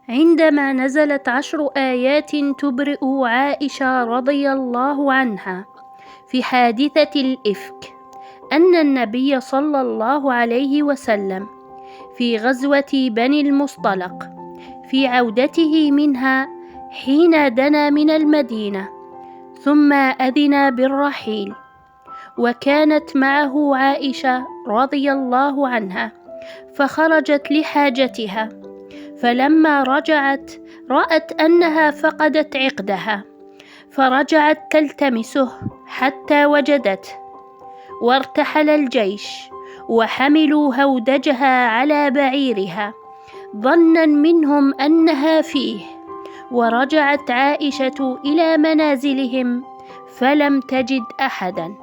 عندما نزلت 10 آيات تبرئ عائشة رضي الله عنها في حادثة الإفك، أن النبي صلى الله عليه وسلم في غزوة بني المصطلق في عودته منها حين دنا من المدينة ثم أذن بالرحيل، وكانت معه عائشة رضي الله عنها، فخرجت لحاجتها، فلما رجعت رأت أنها فقدت عقدها، فرجعت تلتمسه حتى وجدته، وارتحل الجيش وحملوا هودجها على بعيرها ظنا منهم أنها فيه، ورجعت عائشة إلى منازلهم فلم تجد أحدا،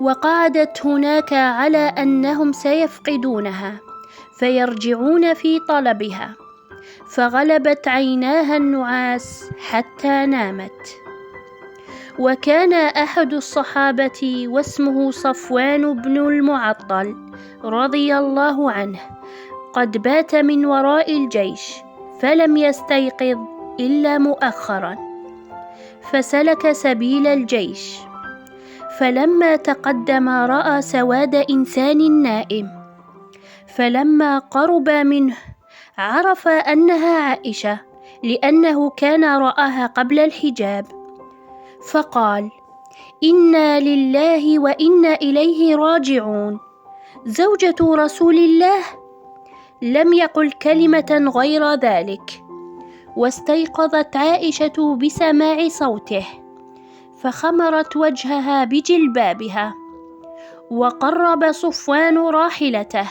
وقعدت هناك على أنهم سيفقدونها فيرجعون في طلبها، فغلبت عيناها النعاس حتى نامت. وكان أحد الصحابة واسمه صفوان بن المعطل رضي الله عنه قد بات من وراء الجيش فلم يستيقظ إلا مؤخرا، فسلك سبيل الجيش، فلما تقدم رأى سواد إنسان نائم، فلما قرب منه عرف أنها عائشة لأنه كان رآها قبل الحجاب، فقال: إنا لله وإنا إليه راجعون، زوجة رسول الله. لم يقل كلمة غير ذلك، واستيقظت عائشة بسماع صوته، فخمرت وجهها بجلبابها، وقرب صفوان راحلته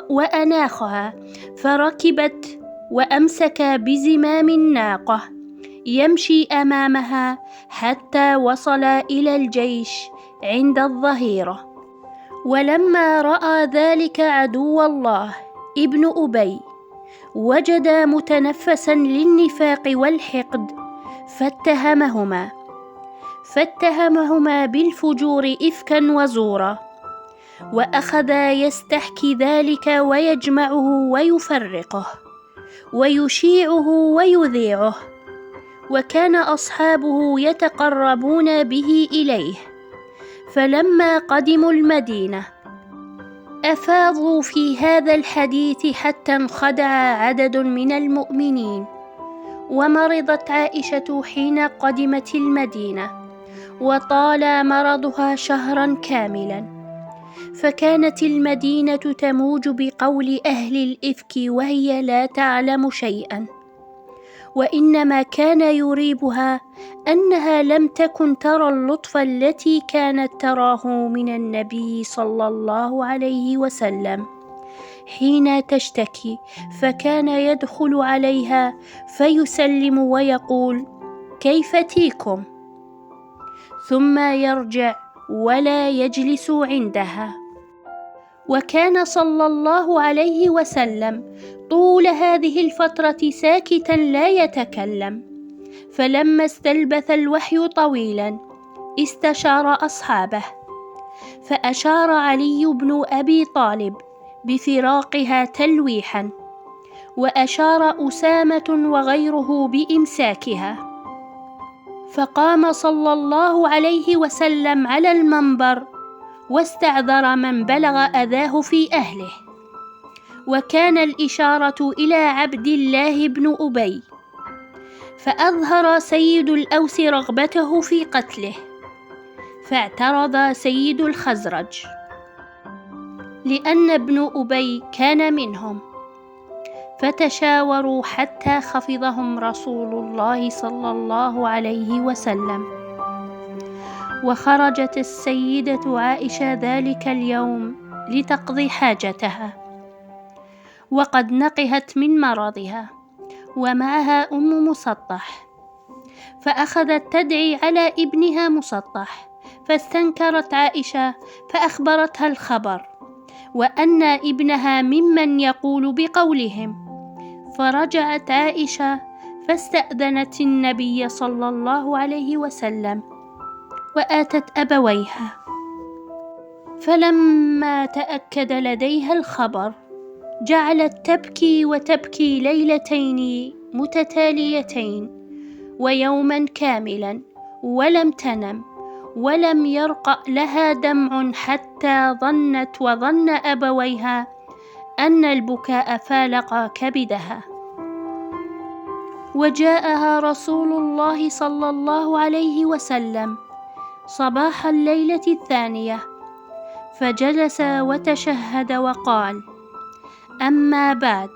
وأناخها، فركبت وأمسك بزمام الناقة يمشي أمامها حتى وصل إلى الجيش عند الظهيرة. ولما رأى ذلك عدو الله ابن أبي وجد متنفسا للنفاق والحقد، فاتهمهما بالفجور إفكا وزورا، وأخذ يستحكي ذلك ويجمعه ويفرقه ويشيعه ويذيعه، وكان أصحابه يتقربون به إليه، فلما قدموا المدينة أفاضوا في هذا الحديث حتى انخدع عدد من المؤمنين. ومرضت عائشة حين قدمت المدينة، وطال مرضها شهرا كاملا، فكانت المدينة تموج بقول أهل الإفك وهي لا تعلم شيئا، وإنما كان يريبها أنها لم تكن ترى اللطف التي كانت تراه من النبي صلى الله عليه وسلم حين تشتكي، فكان يدخل عليها فيسلم ويقول: كيف تيكم؟ ثم يرجع ولا يجلس عندها. وكان صلى الله عليه وسلم طول هذه الفترة ساكتا لا يتكلم، فلما استلبث الوحي طويلا استشار أصحابه، فأشار علي بن أبي طالب بفراقها تلويحا، وأشار أسامة وغيره بإمساكها، فقام صلى الله عليه وسلم على المنبر واستعذر من بلغ أذاه في أهله، وكان الإشارة إلى عبد الله بن أبي، فأظهر سيد الأوس رغبته في قتله، فاعترض سيد الخزرج لأن ابن أبي كان منهم، فتشاوروا حتى خفضهم رسول الله صلى الله عليه وسلم. وخرجت السيدة عائشة ذلك اليوم لتقضي حاجتها، وقد نقهت من مرضها، ومعها أم مسطح، فأخذت تدعي على ابنها مسطح، فاستنكرت عائشة فأخبرتها الخبر، وأن ابنها ممن يقول بقولهم، فرجعت عائشة فاستأذنت النبي صلى الله عليه وسلم، وآتت أبويها، فلما تأكد لديها الخبر جعلت تبكي وتبكي ليلتين متتاليتين ويوما كاملا، ولم تنم ولم يرقأ لها دمع، حتى ظن أبويها أن البكاء فالق كبدها. وجاءها رسول الله صلى الله عليه وسلم صباح الليلة الثانية، فجلس وتشهد وقال: أما بعد،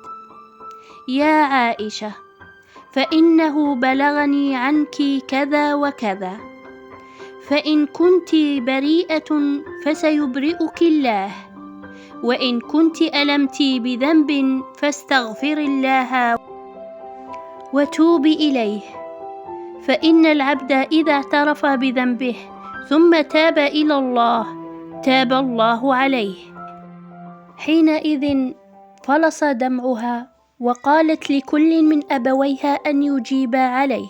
يا عائشة، فإنه بلغني عنك كذا وكذا، فإن كنت بريئة فسيبرئك الله، وإن كنت ألمت بذنب فاستغفر الله وتوبي إليه، فإن العبد إذا اعترف بذنبه ثم تاب إلى الله تاب الله عليه. حينئذ فلص دمعها، وقالت لكل من أبويها أن يجيبا عليه،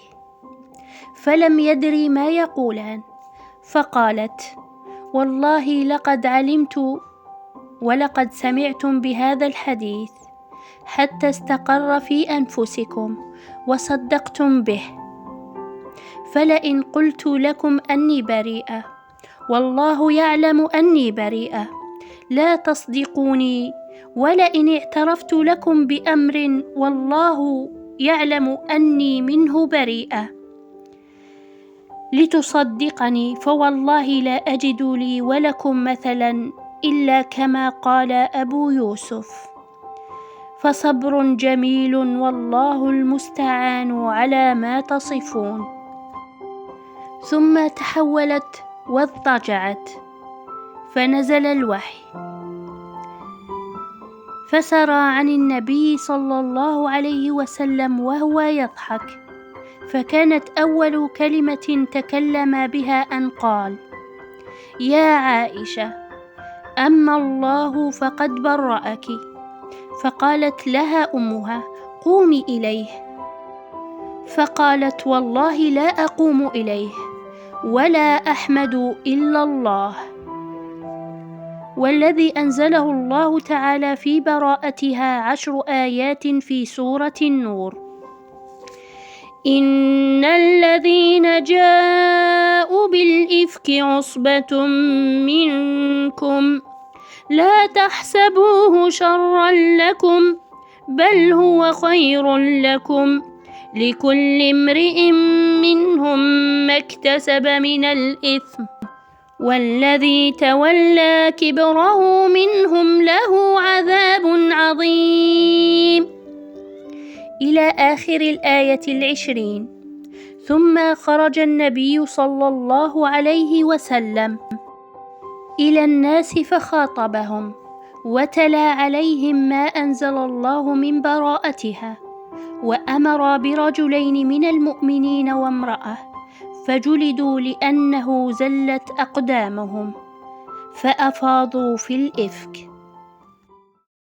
فلم يدري ما يقولان، فقالت: والله لقد علمت ولقد سمعتم بهذا الحديث حتى استقر في أنفسكم وصدقتم به، فلئن قلت لكم أني بريئة والله يعلم أني بريئة لا تصدقوني، ولئن اعترفت لكم بأمر والله يعلم أني منه بريئة لتصدقني، فوالله لا أجد لي ولكم مثلا إلا كما قال أبو يوسف، فصبر جميل والله المستعان على ما تصفون. ثم تحولت واضطجعت، فنزل الوحي فسرى عن النبي صلى الله عليه وسلم وهو يضحك، فكانت أول كلمة تكلم بها أن قال: يا عائشة، أما الله فقد برأك. فقالت لها أمها: قومي إليه. فقالت: والله لا أقوم إليه ولا أحمد إلا الله، والذي أنزله الله تعالى في براءتها 10 آيات في سورة النور: إن الذين جاءوا بالإفك عصبة منكم لا تحسبوه شرا لكم بل هو خير لكم، لكل امرئ منهم ما اكتسب من الإثم، والذي تولى كبره منهم له عذاب عظيم، إلى آخر الآية 20. ثم خرج النبي صلى الله عليه وسلم إلى الناس فخاطبهم، وتلا عليهم ما أنزل الله من براءتها، وأمر برجلين من المؤمنين وامرأة، فجلدوا لأنه زلت أقدامهم، فأفاضوا في الإفك.